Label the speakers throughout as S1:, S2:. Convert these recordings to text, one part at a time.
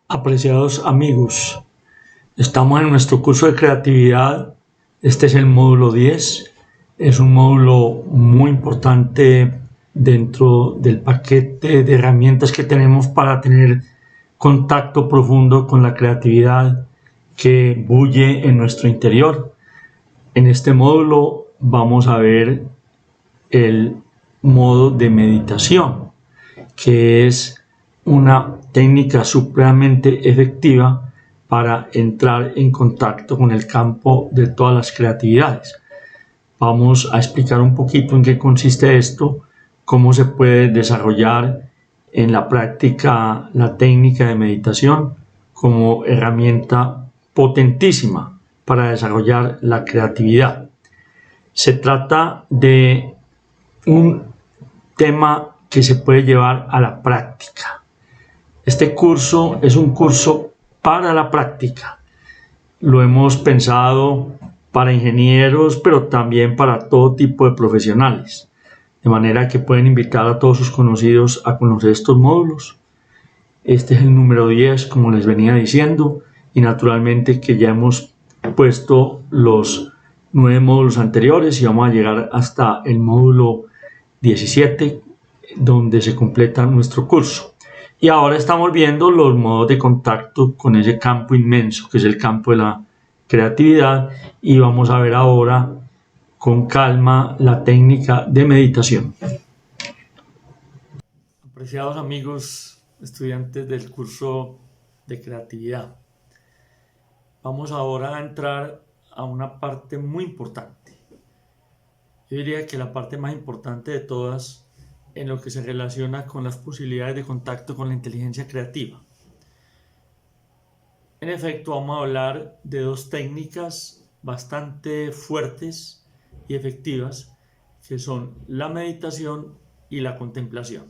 S1: Apreciados amigos, estamos en nuestro curso de creatividad. Este es el módulo 10. Es un módulo muy importante dentro del paquete de herramientas que tenemos para tener contacto profundo con la creatividad que bulle en nuestro interior. En este módulo vamos a ver el modo de meditación, que es una técnica supremamente efectiva para entrar en contacto con el campo de todas las creatividades. Vamos a explicar un poquito en qué consiste esto, cómo se puede desarrollar en la práctica la técnica de meditación como herramienta potentísima para desarrollar la creatividad. Se trata de un tema que se puede llevar a la práctica. Este curso es un curso para la práctica. Lo hemos pensado para ingenieros, pero también para todo tipo de profesionales. De manera que pueden invitar a todos sus conocidos a conocer estos módulos. Este es el número 10, como les venía diciendo, y naturalmente que ya hemos puesto los 9 módulos anteriores y vamos a llegar hasta el módulo 17, donde se completa nuestro curso. Y ahora estamos viendo los modos de contacto con ese campo inmenso, que es el campo de la creatividad, y vamos a ver ahora con calma la técnica de meditación. Apreciados amigos, estudiantes del curso de creatividad, vamos ahora a entrar a una parte muy importante. Yo diría que la parte más importante de todas en lo que se relaciona con las posibilidades de contacto con la inteligencia creativa. En efecto, vamos a hablar de dos técnicas bastante fuertes y efectivas, que son la meditación y la contemplación.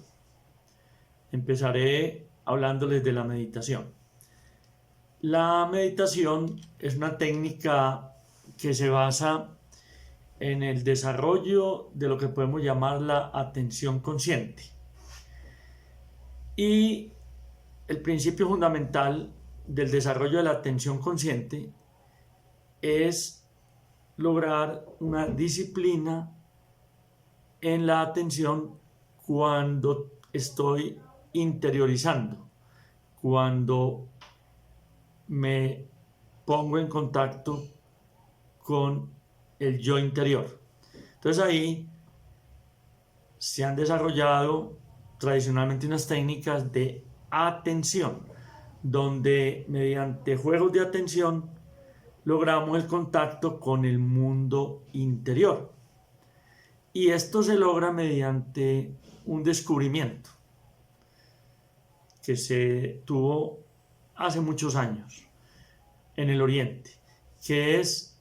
S1: Empezaré hablándoles de la meditación. La meditación es una técnica que se basa en el desarrollo de lo que podemos llamar la atención consciente. Y el principio fundamental del desarrollo de la atención consciente es lograr una disciplina en la atención cuando estoy interiorizando, cuando me pongo en contacto con el yo interior. Entonces ahí se han desarrollado tradicionalmente unas técnicas de atención, donde mediante juegos de atención logramos el contacto con el mundo interior. Y esto se logra mediante un descubrimiento que se tuvo hace muchos años en el Oriente, que es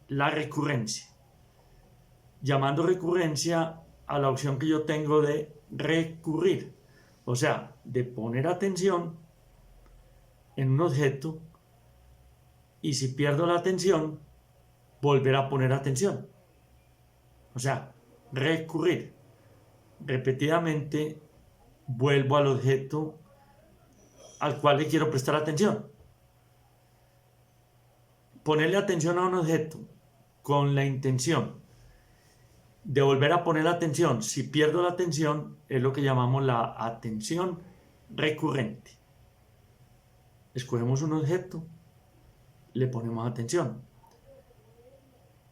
S1: la recurrencia, llamando recurrencia a la opción que yo tengo de recurrir, o sea, de poner atención en un objeto y si pierdo la atención, volver a poner atención. O sea, recurrir. Repetidamente vuelvo al objeto al cual le quiero prestar atención. Ponerle atención a un objeto con la intención de volver a poner atención. Si pierdo la atención, es lo que llamamos la atención recurrente. Escogemos un objeto, le ponemos atención.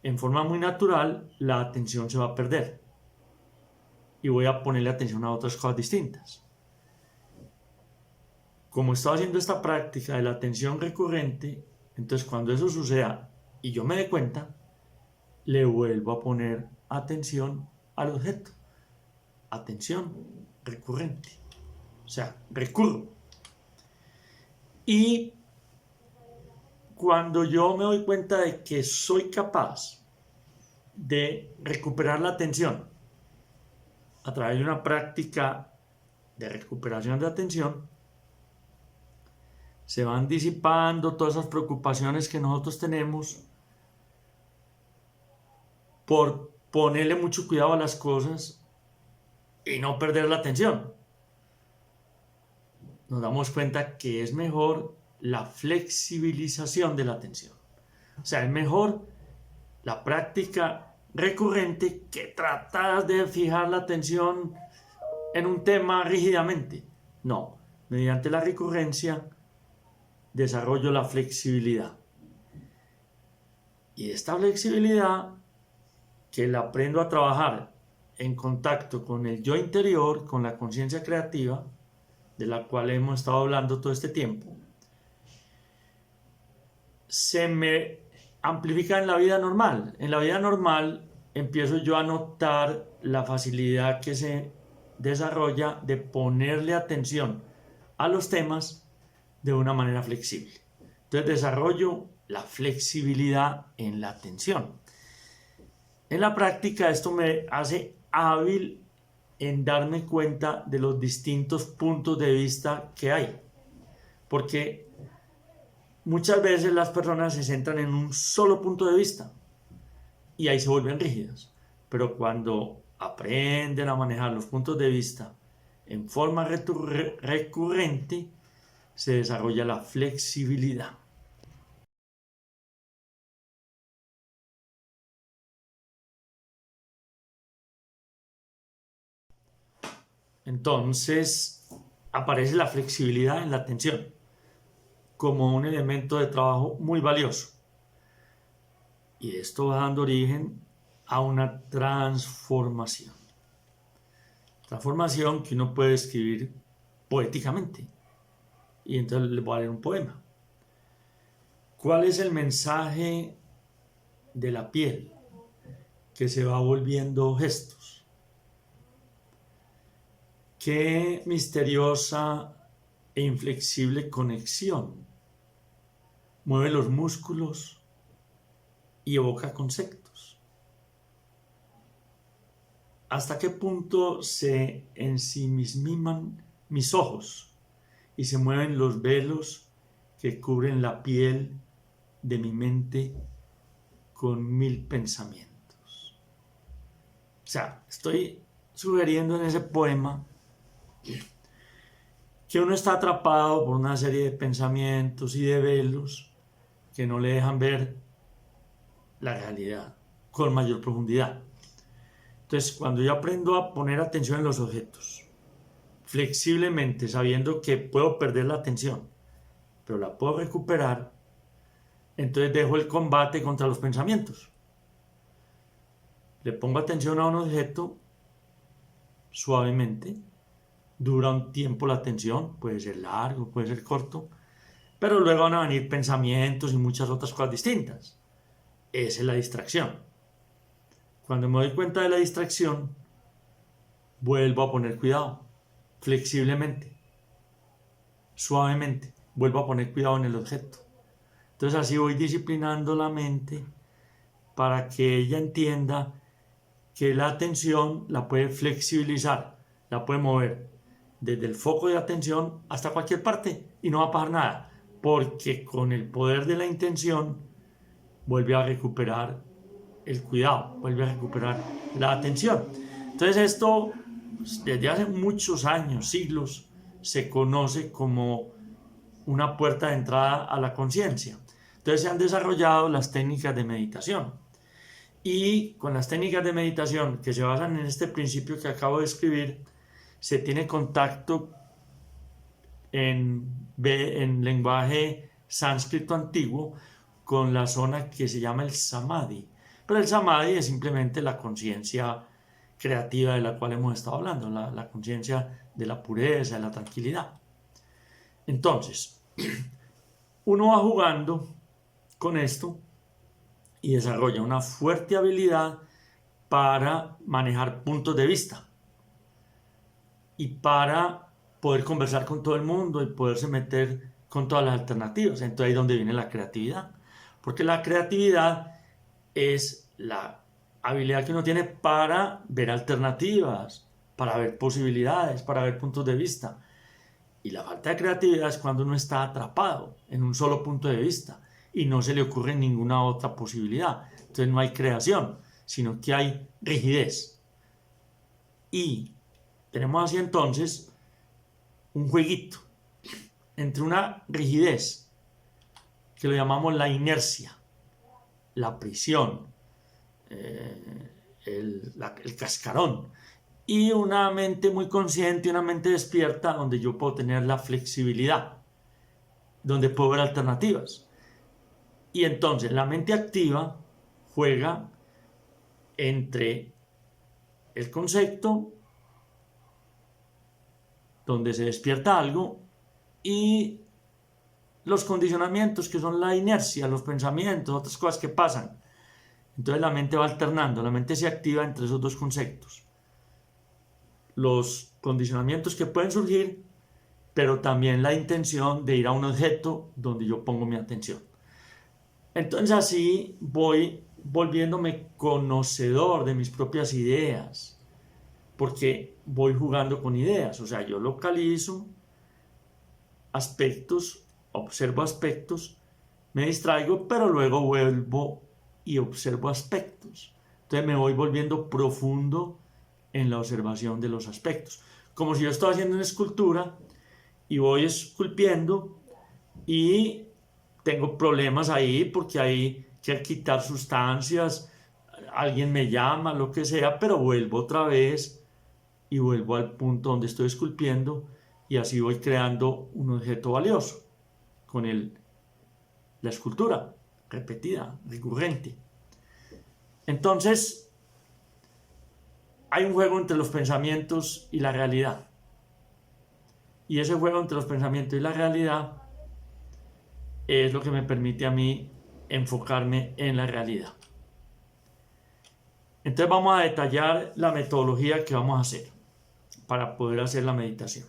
S1: En forma muy natural, la atención se va a perder y voy a ponerle atención a otras cosas distintas. Como estaba haciendo esta práctica de la atención recurrente, entonces cuando eso suceda y yo me dé cuenta, le vuelvo a poner atención al objeto. Atención recurrente. O sea, recurro. Y cuando yo me doy cuenta de que soy capaz de recuperar la atención a través de una práctica de recuperación de atención, se van disipando todas esas preocupaciones que nosotros tenemos por ponerle mucho cuidado a las cosas y no perder la atención. nos damos cuenta que es mejor la flexibilización de la atención. O sea, es mejor la práctica recurrente que tratar de fijar la atención en un tema rígidamente. No, mediante la recurrencia desarrollo la flexibilidad. Y esta flexibilidad, que la aprendo a trabajar en contacto con el yo interior, con la conciencia creativa, de la cual hemos estado hablando todo este tiempo, se me amplifica en la vida normal. En la vida normal empiezo yo a notar la facilidad que se desarrolla de ponerle atención a los temas de una manera flexible. Entonces desarrollo la flexibilidad en la atención. En la práctica esto me hace hábil en darme cuenta de los distintos puntos de vista que hay. Porque muchas veces las personas se centran en un solo punto de vista y ahí se vuelven rígidas. Pero cuando aprenden a manejar los puntos de vista en forma recurrente, se desarrolla la flexibilidad. Entonces aparece la flexibilidad en la atención como un elemento de trabajo muy valioso. Y esto va dando origen a una transformación. Transformación que uno puede escribir poéticamente. Y entonces le voy a leer un poema. ¿Cuál es el mensaje de la piel que se va volviendo gestos? Qué misteriosa e inflexible conexión mueve los músculos y evoca conceptos. ¿Hasta qué punto se ensimisman mis ojos y se mueven los velos que cubren la piel de mi mente con 1000 pensamientos? O sea, estoy sugiriendo en ese poema que uno está atrapado por una serie de pensamientos y de velos que no le dejan ver la realidad con mayor profundidad. Entonces, cuando yo aprendo a poner atención en los objetos, flexiblemente, sabiendo que puedo perder la atención, pero la puedo recuperar, entonces dejo el combate contra los pensamientos. Le pongo atención a un objeto suavemente, dura un tiempo la atención, puede ser largo, puede ser corto, pero luego van a venir pensamientos y muchas otras cosas distintas. Esa es la distracción. Cuando me doy cuenta de la distracción, vuelvo a poner cuidado, flexiblemente, suavemente, vuelvo a poner cuidado en el objeto. Entonces así voy disciplinando la mente para que ella entienda que la atención la puede flexibilizar, la puede mover desde el foco de atención hasta cualquier parte y no va a pasar nada, porque con el poder de la intención vuelve a recuperar el cuidado, vuelve a recuperar la atención. Entonces esto desde hace muchos años, siglos, se conoce como una puerta de entrada a la conciencia. Entonces se han desarrollado las técnicas de meditación. Y con las técnicas de meditación que se basan en este principio que acabo de escribir, se tiene contacto en lenguaje sánscrito antiguo con la zona que se llama el samadhi. Pero el samadhi es simplemente la conciencia creativa de la cual hemos estado hablando, la conciencia de la pureza, de la tranquilidad. Entonces, uno va jugando con esto y desarrolla una fuerte habilidad para manejar puntos de vista y para poder conversar con todo el mundo y poderse meter con todas las alternativas. Entonces ahí es donde viene la creatividad, porque la creatividad es la habilidad que uno tiene para ver alternativas, para ver posibilidades, para ver puntos de vista. Y la falta de creatividad es cuando uno está atrapado en un solo punto de vista y no se le ocurre ninguna otra posibilidad. Entonces no hay creación, sino que hay rigidez. Y tenemos así entonces un jueguito entre una rigidez, que lo llamamos la inercia, la prisión, el cascarón, y una mente muy consciente, una mente despierta, donde yo puedo tener la flexibilidad, donde puedo ver alternativas. Y entonces la mente activa juega entre el concepto, donde se despierta algo, y los condicionamientos, que son la inercia, los pensamientos, otras cosas que pasan. Entonces la mente va alternando, la mente se activa entre esos dos conceptos. Los condicionamientos que pueden surgir, pero también la intención de ir a un objeto donde yo pongo mi atención. Entonces así voy volviéndome conocedor de mis propias ideas, porque voy jugando con ideas. O sea, yo localizo aspectos, observo aspectos, me distraigo, pero luego vuelvo y observo aspectos. Entonces me voy volviendo profundo en la observación de los aspectos. Como si yo estaba haciendo una escultura y voy esculpiendo y tengo problemas ahí porque hay que quitar sustancias, alguien me llama, lo que sea, pero vuelvo otra vez y vuelvo al punto donde estoy esculpiendo y así voy creando un objeto valioso con la escultura repetida, recurrente. Entonces, hay un juego entre los pensamientos y la realidad. Y ese juego entre los pensamientos y la realidad es lo que me permite a mí enfocarme en la realidad. Entonces vamos a detallar la metodología que vamos a hacer para poder hacer la meditación.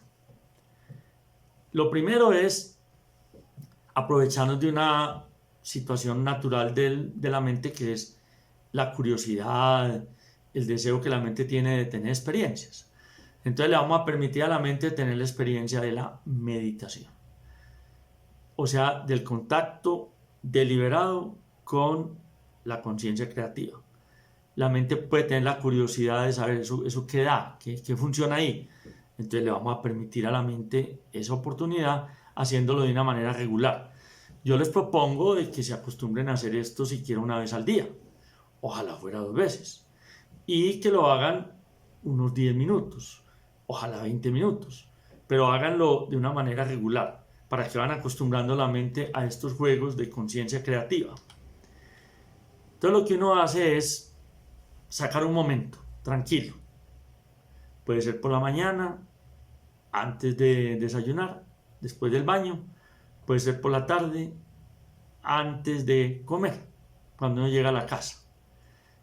S1: Lo primero es aprovecharnos de una situación natural de la mente, que es la curiosidad, el deseo que la mente tiene de tener experiencias. Entonces le vamos a permitir a la mente tener la experiencia de la meditación. O sea, del contacto deliberado con la conciencia creativa. La mente puede tener la curiosidad de saber eso qué da, qué funciona ahí. Entonces le vamos a permitir a la mente esa oportunidad, haciéndolo de una manera regular. Yo les propongo de que se acostumbren a hacer esto siquiera una vez al día. Ojalá fuera 2 veces. Y que lo hagan unos 10 minutos. Ojalá 20 minutos. Pero háganlo de una manera regular, para que van acostumbrando la mente a estos juegos de conciencia creativa. Entonces lo que uno hace es sacar un momento tranquilo. Puede ser por la mañana, antes de desayunar, después del baño. Puede ser por la tarde, antes de comer, cuando uno llega a la casa.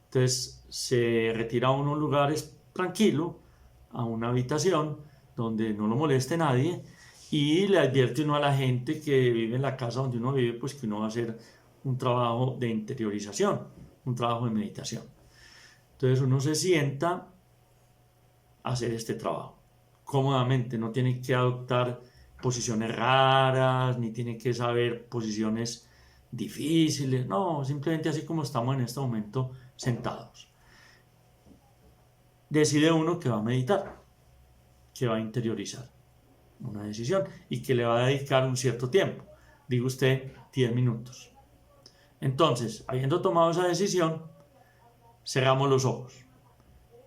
S1: Entonces se retira a unos lugares tranquilo, a una habitación donde no lo moleste nadie, y le advierte uno a la gente que vive en la casa donde uno vive, pues que uno va a hacer un trabajo de interiorización, un trabajo de meditación. Entonces uno se sienta a hacer este trabajo cómodamente, no tiene que adoptar posiciones raras, ni tiene que saber posiciones difíciles, no, simplemente así como estamos en este momento sentados. Decide uno que va a meditar, que va a interiorizar una decisión y que le va a dedicar un cierto tiempo, diga usted 10 minutos. Entonces, habiendo tomado esa decisión, cerramos los ojos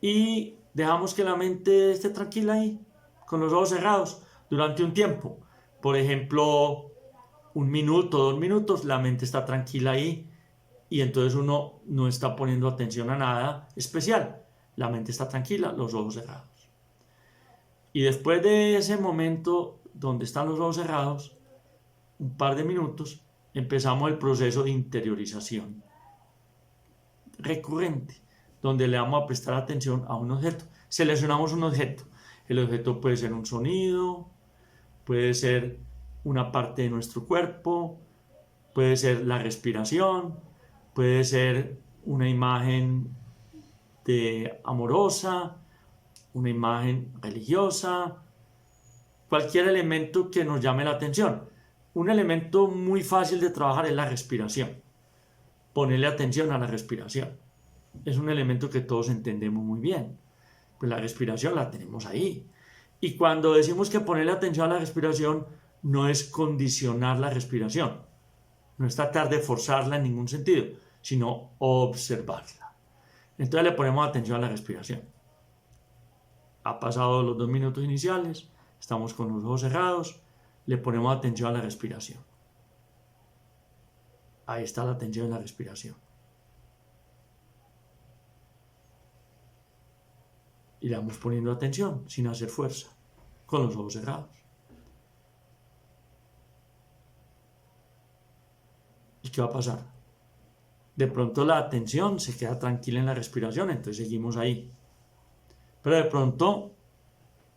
S1: y dejamos que la mente esté tranquila ahí, con los ojos cerrados, durante un tiempo. Por ejemplo, 1 minuto, 2 minutos, la mente está tranquila ahí y entonces uno no está poniendo atención a nada especial. La mente está tranquila, los ojos cerrados. Y después de ese momento donde están los ojos cerrados, un par de minutos, empezamos el proceso de interiorización recurrente, donde le vamos a prestar atención a un objeto. Seleccionamos un objeto. El objeto puede ser un sonido, puede ser una parte de nuestro cuerpo, puede ser la respiración, puede ser una imagen amorosa, una imagen religiosa, cualquier elemento que nos llame la atención. Un elemento muy fácil de trabajar es la respiración. Ponerle atención a la respiración. Es un elemento que todos entendemos muy bien. Pues la respiración la tenemos ahí. Y cuando decimos que ponerle atención a la respiración, no es condicionar la respiración, no es tratar de forzarla en ningún sentido, sino observarla. Entonces le ponemos atención a la respiración. Ha pasado los 2 minutos iniciales, estamos con los ojos cerrados, le ponemos atención a la respiración. Ahí está la atención en la respiración. Y le vamos poniendo atención sin hacer fuerza, con los ojos cerrados. ¿Y qué va a pasar? De pronto la atención se queda tranquila en la respiración, entonces seguimos ahí. Pero de pronto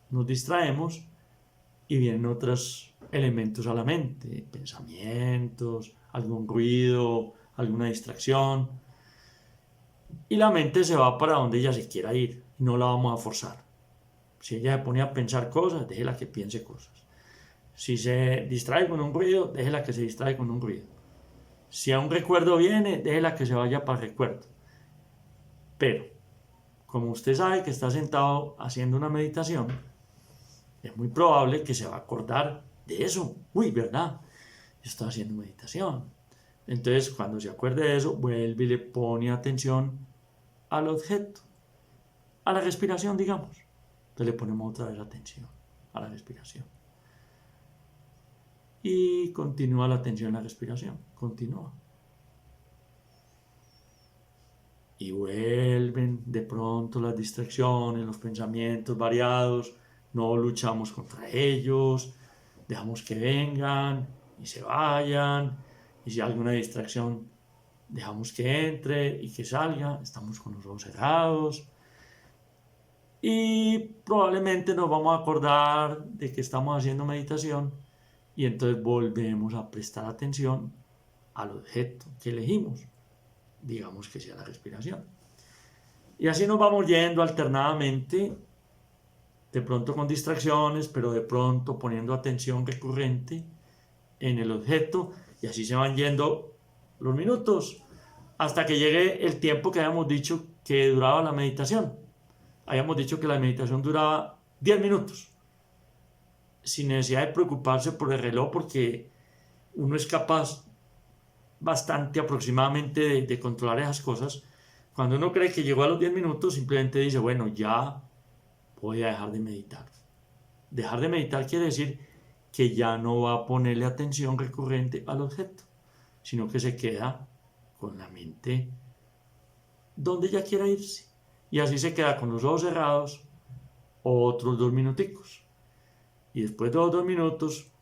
S1: nos distraemos y vienen otros elementos a la mente, pensamientos, algún ruido, alguna distracción. Y la mente se va para donde ella se quiera ir, no la vamos a forzar. Si ella se pone a pensar cosas, déjela que piense cosas. Si se distrae con un ruido, déjela que se distrae con un ruido. Si a un recuerdo viene, déjela que se vaya para el recuerdo. Pero, como usted sabe que está sentado haciendo una meditación, es muy probable que se va a acordar de eso. Uy, ¿verdad? Yo estoy haciendo meditación. Entonces, cuando se acuerde de eso, vuelve y le pone atención al objeto, a la respiración, digamos. Entonces le ponemos otra vez atención a la respiración. Y continúa la atención a la respiración. Continúa. Y vuelven de pronto las distracciones, los pensamientos variados. No luchamos contra ellos. Dejamos que vengan y se vayan. Y si hay alguna distracción, dejamos que entre y que salga. Estamos con los ojos cerrados. Y probablemente nos vamos a acordar de que estamos haciendo meditación. Y entonces volvemos a prestar atención al objeto que elegimos. Digamos que sea la respiración. Y así nos vamos yendo alternadamente, de pronto con distracciones, pero de pronto poniendo atención recurrente en el objeto. Y así se van yendo los minutos hasta que llegue el tiempo que habíamos dicho que duraba la meditación. Habíamos dicho que la meditación duraba 10 minutos. Sin necesidad de preocuparse por el reloj, porque uno es capaz bastante aproximadamente de controlar esas cosas. Cuando uno cree que llegó a los 10 minutos, simplemente dice, bueno, ya voy a dejar de meditar. Dejar de meditar quiere decir que ya no va a ponerle atención recurrente al objeto, sino que se queda con la mente donde ya quiera irse. Y así se queda con los ojos cerrados otros 2 minuticos. Y después de los 2 minutos,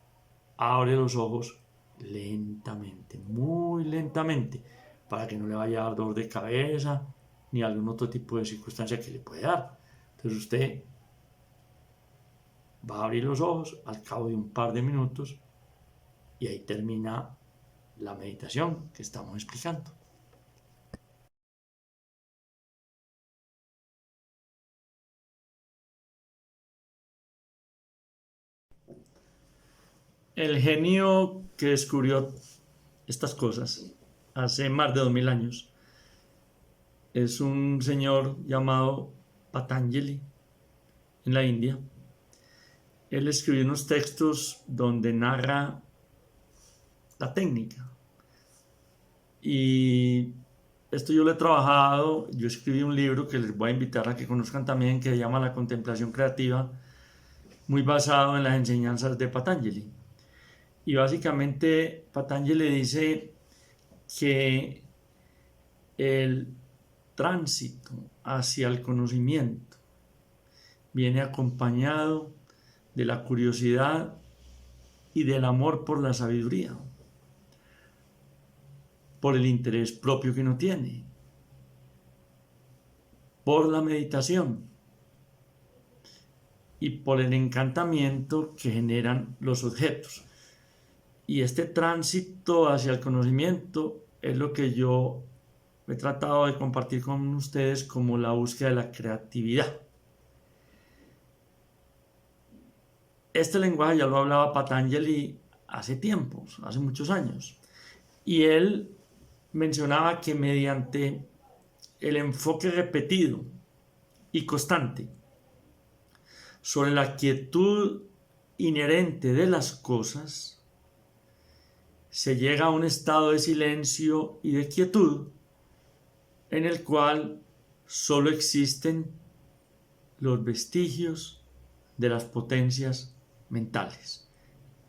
S1: abre los ojos lentamente, muy lentamente, para que no le vaya a dar dolor de cabeza ni algún otro tipo de circunstancia que le puede dar. Entonces usted va a abrir los ojos al cabo de un par de minutos y ahí termina la meditación que estamos explicando. El genio que descubrió estas cosas hace más de 2000 años es un señor llamado Patanjali en la India. Él escribió unos textos donde narra la técnica. Y esto yo lo he trabajado, yo escribí un libro que les voy a invitar a que conozcan también, que se llama La Contemplación Creativa, muy basado en las enseñanzas de Patanjali. Y básicamente Patanjali dice que el tránsito hacia el conocimiento viene acompañado de la curiosidad y del amor por la sabiduría, por el interés propio que uno tiene, por la meditación y por el encantamiento que generan los objetos. Y este tránsito hacia el conocimiento es lo que yo he tratado de compartir con ustedes como la búsqueda de la creatividad. Este lenguaje ya lo hablaba Patanjali hace tiempos, hace muchos años. Y él mencionaba que mediante el enfoque repetido y constante sobre la quietud inherente de las cosas, se llega a un estado de silencio y de quietud en el cual solo existen los vestigios de las potencias mentales.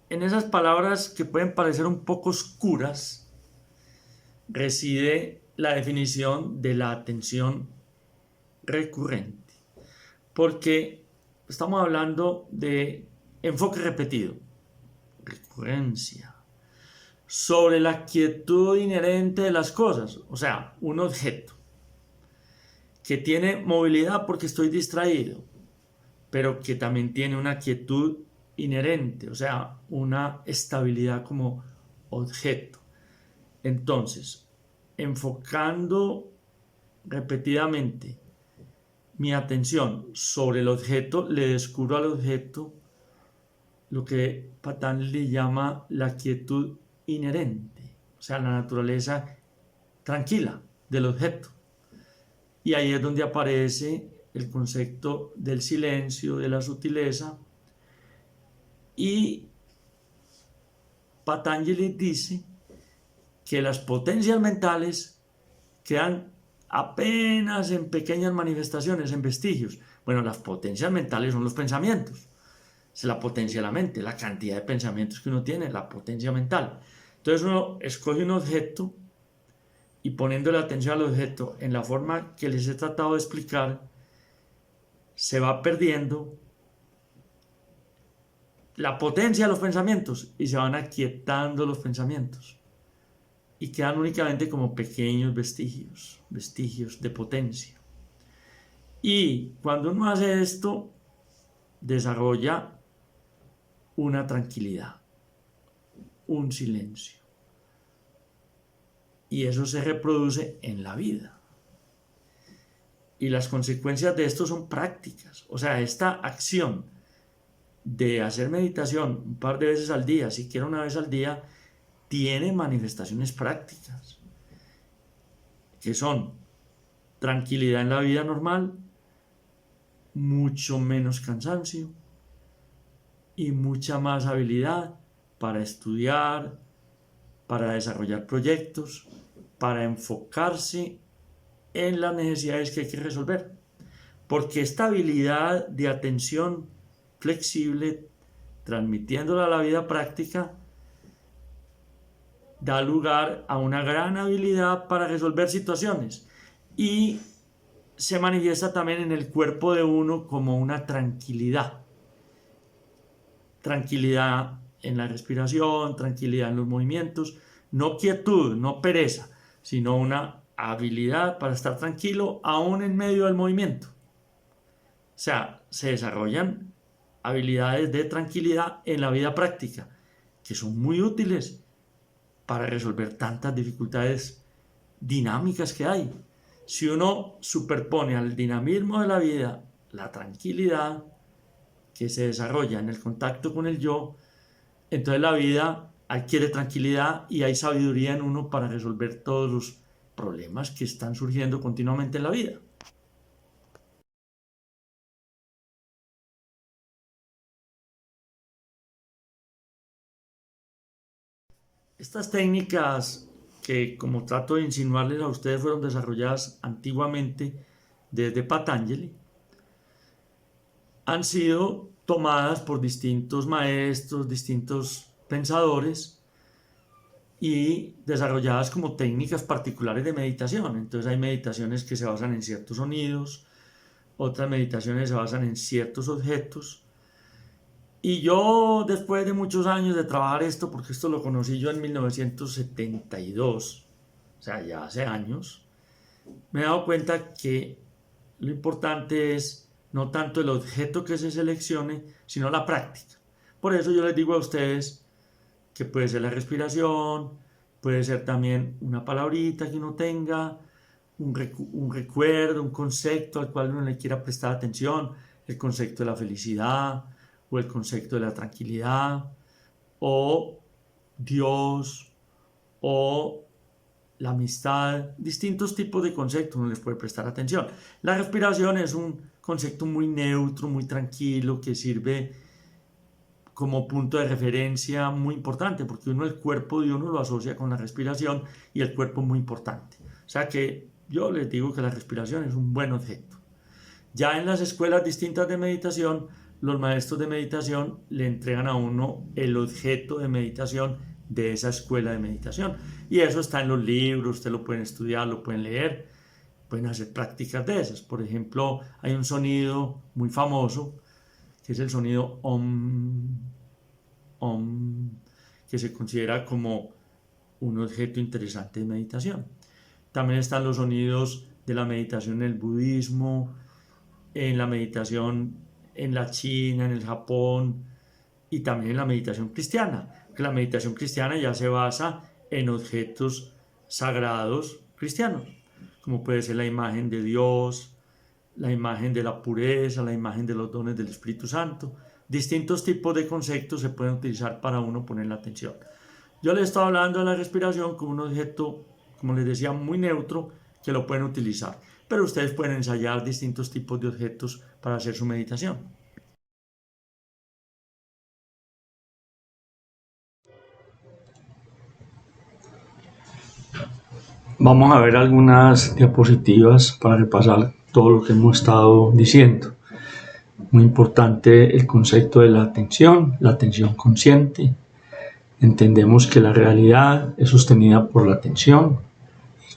S1: En esas palabras que pueden parecer un poco oscuras, reside la definición de la atención recurrente, porque estamos hablando de enfoque repetido, recurrencia, sobre la quietud inherente de las cosas, o sea, un objeto que tiene movilidad porque estoy distraído, pero que también tiene una quietud inherente, o sea, una estabilidad como objeto. Entonces, enfocando repetidamente mi atención sobre el objeto, le descubro al objeto lo que Patanjali llama la quietud inherente, o sea, la naturaleza tranquila del objeto. Y ahí es donde aparece el concepto del silencio, de la sutileza. Y Patanjali dice que las potencias mentales quedan apenas en pequeñas manifestaciones, en vestigios. Bueno, las potencias mentales son los pensamientos. Es la potencia de la mente, la cantidad de pensamientos que uno tiene, la potencia mental. Entonces uno escoge un objeto y poniendo la atención al objeto en la forma que les he tratado de explicar, se va perdiendo la potencia de los pensamientos y se van aquietando los pensamientos y quedan únicamente como pequeños vestigios de potencia. Y cuando uno hace esto, desarrolla una tranquilidad, un silencio. Y eso se reproduce en la vida. Y las consecuencias de esto son prácticas. O sea, esta acción de hacer meditación un par de veces al día, siquiera una vez al día, tiene manifestaciones prácticas, que son tranquilidad en la vida normal, mucho menos cansancio y mucha más habilidad para estudiar, para desarrollar proyectos, para enfocarse en las necesidades que hay que resolver. Porque esta habilidad de atención flexible, transmitiéndola a la vida práctica, da lugar a una gran habilidad para resolver situaciones y se manifiesta también en el cuerpo de uno como una tranquilidad. Tranquilidad en la respiración, tranquilidad en los movimientos, no quietud, no pereza, sino una habilidad para estar tranquilo aún en medio del movimiento. O sea, se desarrollan habilidades de tranquilidad en la vida práctica que son muy útiles para resolver tantas dificultades dinámicas que hay. Si uno superpone al dinamismo de la vida la tranquilidad que se desarrolla en el contacto con el yo, entonces la vida adquiere tranquilidad y hay sabiduría en uno para resolver todos los problemas que están surgiendo continuamente en la vida. Estas técnicas que, como trato de insinuarles a ustedes, fueron desarrolladas antiguamente desde Patanjali, han sido tomadas por distintos maestros, distintos pensadores y desarrolladas como técnicas particulares de meditación. Entonces hay meditaciones que se basan en ciertos sonidos, otras meditaciones se basan en ciertos objetos. Y yo, después de muchos años de trabajar esto, porque esto lo conocí yo en 1972, o sea, ya hace años, me he dado cuenta que lo importante es no tanto el objeto que se seleccione, sino la práctica. Por eso yo les digo a ustedes que puede ser la respiración, puede ser también una palabrita que uno tenga, un recuerdo, un concepto al cual uno le quiera prestar atención, el concepto de la felicidad o el concepto de la tranquilidad o Dios o la amistad, distintos tipos de conceptos uno les puede prestar atención. La respiración es un concepto muy neutro, muy tranquilo, que sirve como punto de referencia muy importante, porque el cuerpo de uno lo asocia con la respiración y el cuerpo es muy importante. O sea que yo les digo que la respiración es un buen objeto. Ya en las escuelas distintas de meditación, los maestros de meditación le entregan a uno el objeto de meditación de esa escuela de meditación. Y eso está en los libros, ustedes lo pueden estudiar, lo pueden leer, pueden hacer prácticas de esas. Por ejemplo, hay un sonido muy famoso, que es el sonido Om, Om, que se considera como un objeto interesante de meditación. También están los sonidos de la meditación en el budismo, en la meditación en la China, en el Japón y también en la meditación cristiana. Que la meditación cristiana ya se basa en objetos sagrados cristianos, como puede ser la imagen de Dios, la imagen de la pureza, la imagen de los dones del Espíritu Santo. Distintos tipos de conceptos se pueden utilizar para uno poner la atención. Yo les estoy hablando de la respiración como un objeto, como les decía, muy neutro, que lo pueden utilizar. Pero ustedes pueden ensayar distintos tipos de objetos para hacer su meditación. Vamos a ver algunas diapositivas para repasar todo lo que hemos estado diciendo. Muy importante el concepto de la atención consciente. Entendemos que la realidad es sostenida por la atención,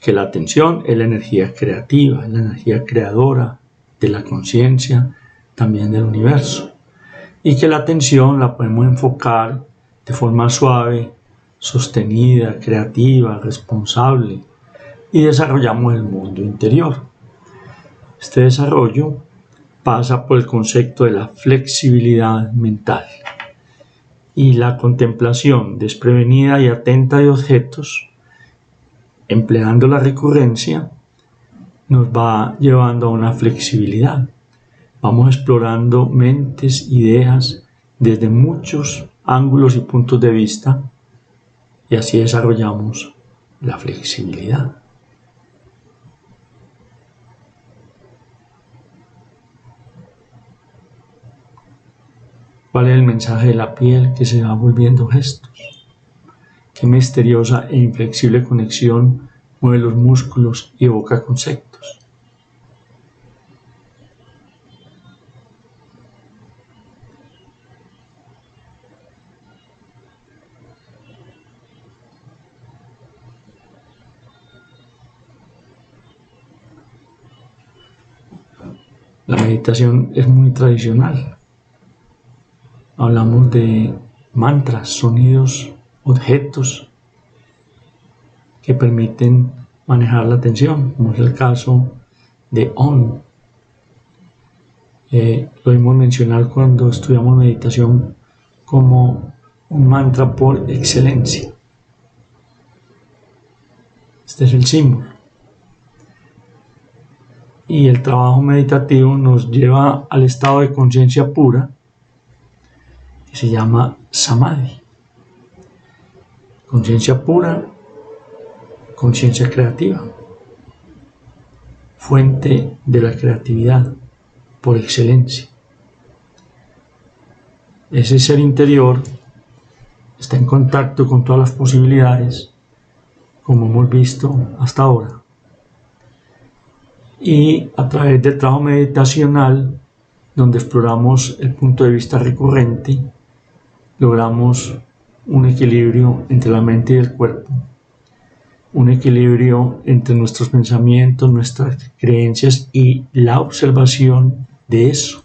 S1: que la atención es la energía creativa, es la energía creadora de la conciencia, también del universo, y que la atención la podemos enfocar de forma suave, sostenida, creativa, responsable, y desarrollamos el mundo interior. Este desarrollo pasa por el concepto de la flexibilidad mental y la contemplación desprevenida y atenta de objetos, empleando la recurrencia, nos va llevando a una flexibilidad. Vamos explorando mentes, ideas desde muchos ángulos y puntos de vista y así desarrollamos la flexibilidad. ¿Cuál es el mensaje de la piel que se va volviendo gestos? Qué misteriosa e inflexible conexión mueve los músculos y evoca conceptos. La meditación es muy tradicional. Hablamos de mantras, sonidos, objetos que permiten manejar la atención, como es el caso de Om. Lo vimos mencionar cuando estudiamos meditación como un mantra por excelencia. Este es el símbolo. Y el trabajo meditativo nos lleva al estado de conciencia pura, que se llama Samadhi. Conciencia pura, conciencia creativa, fuente de la creatividad por excelencia. Ese ser interior está en contacto con todas las posibilidades, como hemos visto hasta ahora. Y a través del trabajo meditacional, donde exploramos el punto de vista recurrente, logramos un equilibrio entre la mente y el cuerpo, un equilibrio entre nuestros pensamientos, nuestras creencias y la observación de eso.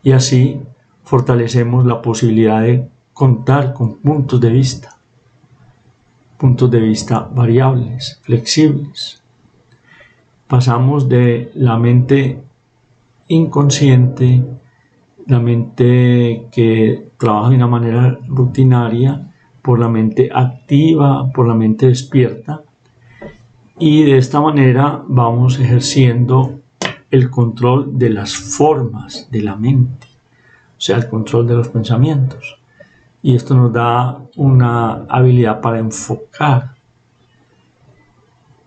S1: Y así fortalecemos la posibilidad de contar con puntos de vista variables, flexibles. Pasamos de la mente inconsciente, la mente que trabaja de una manera rutinaria, por la mente activa, por la mente despierta, y de esta manera vamos ejerciendo el control de las formas de la mente, o sea, el control de los pensamientos. Y esto nos da una habilidad para enfocar,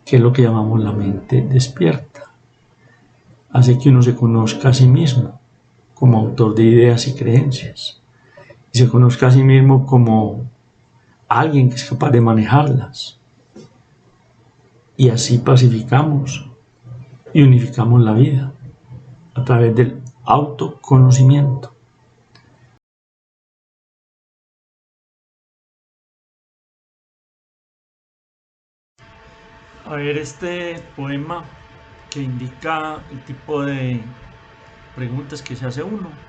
S1: que es lo que llamamos la mente despierta. Hace que uno se conozca a sí mismo como autor de ideas y creencias. y se conozca a sí mismo como alguien que es capaz de manejarlas. Y así pacificamos y unificamos la vida a través del autoconocimiento. A ver, este poema que indica el tipo de preguntas que se hace uno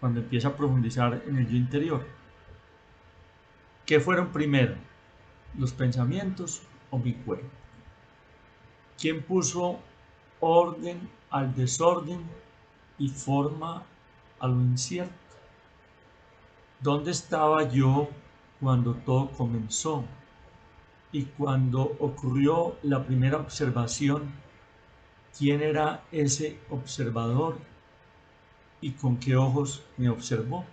S1: cuando empieza a profundizar en el yo interior. ¿Qué fueron primero, los pensamientos o mi cuerpo? ¿Quién puso orden al desorden y forma a lo incierto? ¿Dónde estaba yo cuando todo comenzó? Y cuando ocurrió la primera observación, ¿quién era ese observador y con qué ojos me observó?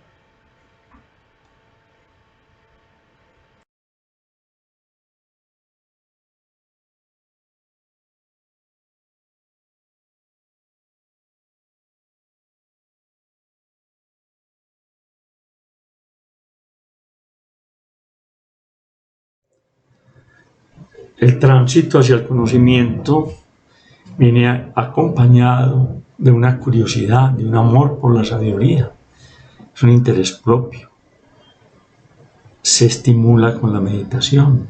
S1: El tránsito hacia el conocimiento viene acompañado de una curiosidad, de un amor por la sabiduría. Es un interés propio. Se estimula con la meditación,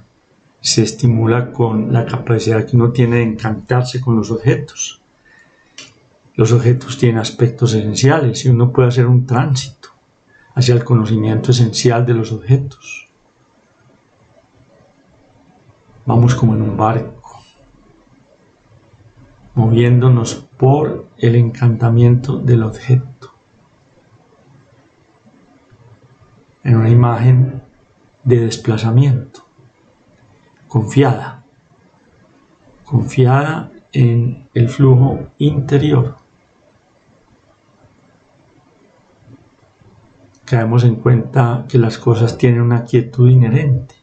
S1: se estimula con la capacidad que uno tiene de encantarse con los objetos. Los objetos tienen aspectos esenciales y uno puede hacer un tránsito hacia el conocimiento esencial de los objetos. Vamos como en un barco, moviéndonos por el encantamiento del objeto, en una imagen de desplazamiento, confiada en el flujo interior. Caemos en cuenta que las cosas tienen una quietud inherente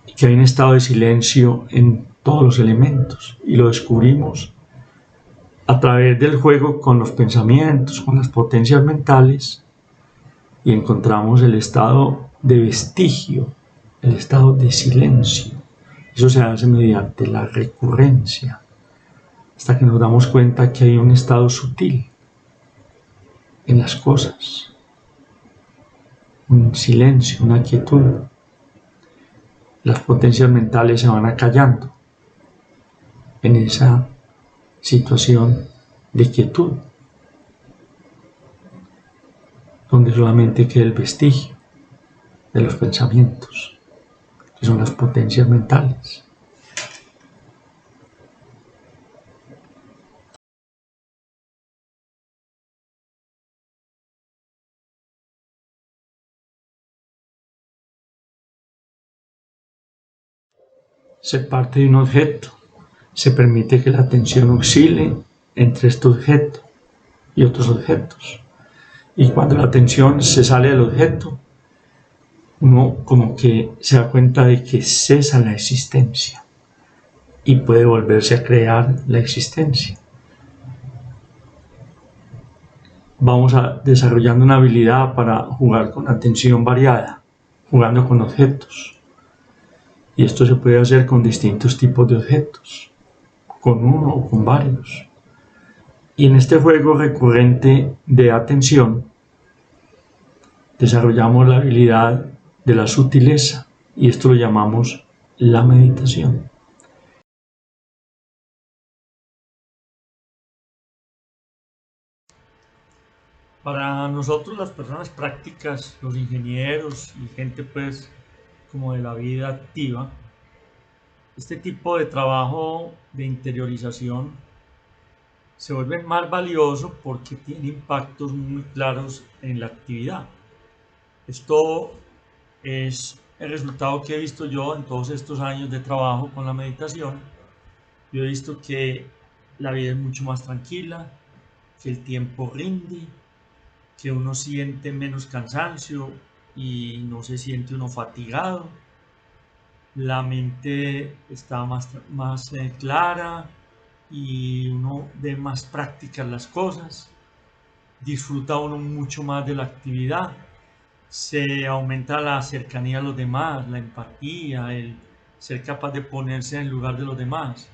S1: y que hay un estado de silencio en todos los elementos, y lo descubrimos a través del juego con los pensamientos, con las potencias mentales, y encontramos el estado de vestigio, el estado de silencio. Eso se hace mediante la recurrencia, hasta que nos damos cuenta que hay un estado sutil en las cosas, un silencio, una quietud. Las potencias mentales se van acallando en esa situación de quietud, donde solamente queda el vestigio de los pensamientos, que son las potencias mentales. Se parte de un objeto, se permite que la atención oscile entre este objeto y otros objetos. Y cuando la atención se sale del objeto, uno como que se da cuenta de que cesa la existencia y puede volverse a crear la existencia. Vamos desarrollando una habilidad para jugar con atención variada, jugando con objetos. Y esto se puede hacer con distintos tipos de objetos, con uno o con varios. Y en este juego recurrente de atención, desarrollamos la habilidad de la sutileza, y esto lo llamamos la meditación. Para nosotros, las personas prácticas, los ingenieros y gente pues como de la vida activa, este tipo de trabajo de interiorización se vuelve más valioso porque tiene impactos muy claros en la actividad. Esto es el resultado que he visto yo en todos estos años de trabajo con la meditación. Yo he visto que la vida es mucho más tranquila, que el tiempo rinde, que uno siente menos cansancio y no se siente uno fatigado. La mente está más clara y uno ve más prácticas las cosas. Disfruta uno mucho más de la actividad se aumenta la cercanía a los demás, la empatía, el ser capaz de ponerse en el lugar de los demás.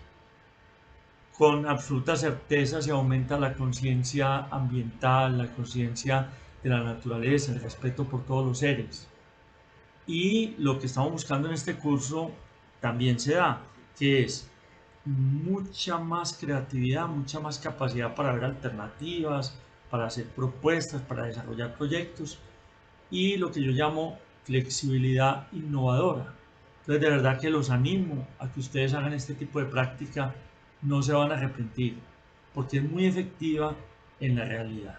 S1: Con absoluta certeza se aumenta la conciencia ambiental, la conciencia de la naturaleza, el respeto por todos los seres. Y lo que estamos buscando en este curso también se da, que es mucha más creatividad, mucha más capacidad para ver alternativas, para hacer propuestas, para desarrollar proyectos y lo que yo llamo flexibilidad innovadora. Entonces de verdad que los animo a que ustedes hagan este tipo de práctica, no se van a arrepentir, porque es muy efectiva en la realidad.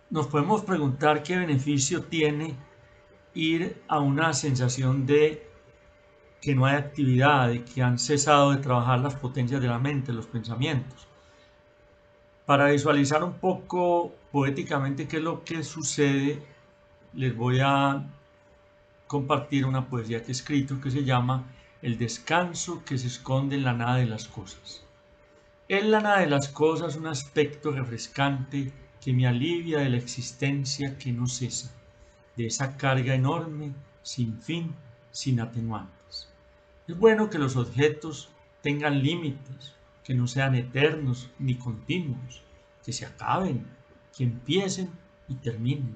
S1: Nos podemos preguntar qué beneficio tiene ir a una sensación de que no hay actividad, de que han cesado de trabajar las potencias de la mente, los pensamientos. Para visualizar un poco poéticamente qué es lo que sucede, les voy a compartir una poesía que he escrito que se llama El descanso que se esconde en la nada de las cosas. En la nada de las cosas un aspecto refrescante que me alivia de la existencia que no cesa, de esa carga enorme, sin fin, sin atenuantes. Es bueno que los objetos tengan límites, que no sean eternos ni continuos, que se acaben, que empiecen y terminen.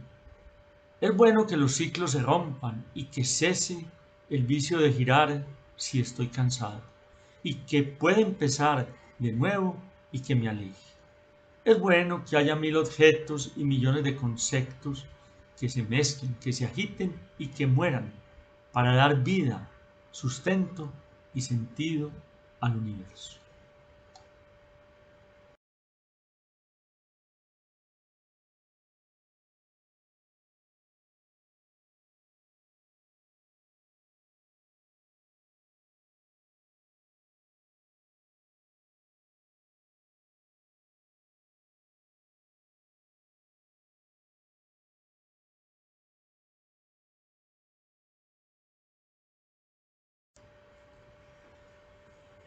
S1: Es bueno que los ciclos se rompan y que cese el vicio de girar si estoy cansado, y que pueda empezar de nuevo y que me aleje. Es bueno que haya mil objetos y millones de conceptos que se mezclen, que se agiten y que mueran para dar vida, sustento y sentido al universo.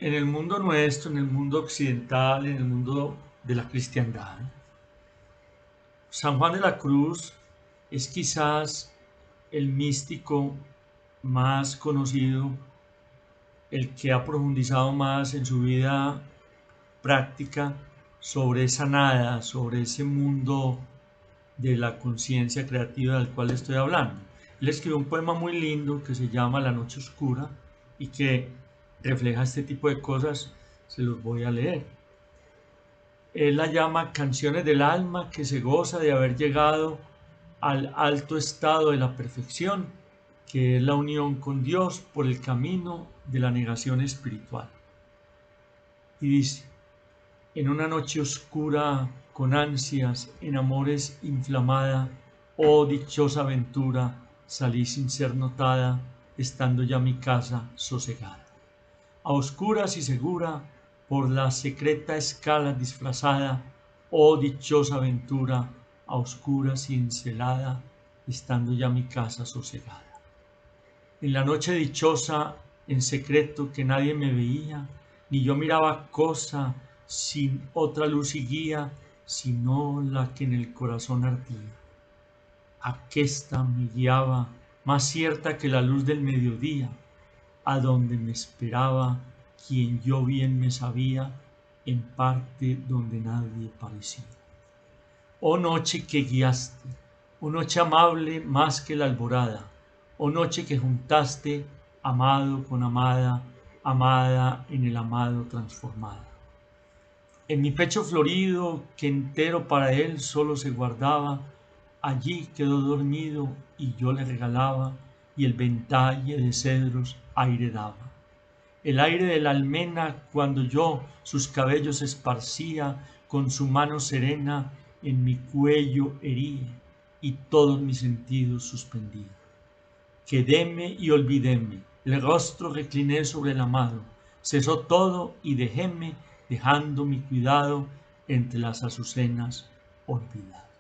S1: En el mundo nuestro, en el mundo occidental, en el mundo de la cristiandad, San Juan de la Cruz es quizás el místico más conocido, el que ha profundizado más en su vida práctica sobre esa nada, sobre ese mundo de la conciencia creativa del cual estoy hablando. Él escribió un poema muy lindo que se llama La Noche Oscura y que refleja este tipo de cosas, se los voy a leer. Él la llama Canciones del alma que se goza de haber llegado al alto estado de la perfección, que es la unión con Dios por el camino de la negación espiritual. Y dice, en una noche oscura, con ansias, en amores inflamada, oh dichosa aventura, salí sin ser notada, estando ya mi casa sosegada. A oscuras y segura, por la secreta escala disfrazada, oh dichosa aventura, a oscuras y encelada, estando ya mi casa sosegada. En la noche dichosa, en secreto que nadie me veía, ni yo miraba cosa sin otra luz y guía, sino la que en el corazón ardía. Aquesta me guiaba, más cierta que la luz del mediodía, a donde me esperaba quien yo bien me sabía, en parte donde nadie parecía. Oh noche que guiaste, oh noche amable más que la alborada, oh noche que juntaste amado con amada, amada en el amado transformada. En mi pecho florido, que entero para él solo se guardaba, allí quedó dormido y yo le regalaba, y el ventalle de cedros aire daba. El aire de la almena cuando yo sus cabellos esparcía, con su mano serena en mi cuello hería, y todos mis sentidos suspendía. Quedéme y olvidéme, el rostro recliné sobre el amado, cesó todo y dejéme, dejando mi cuidado entre las azucenas olvidado.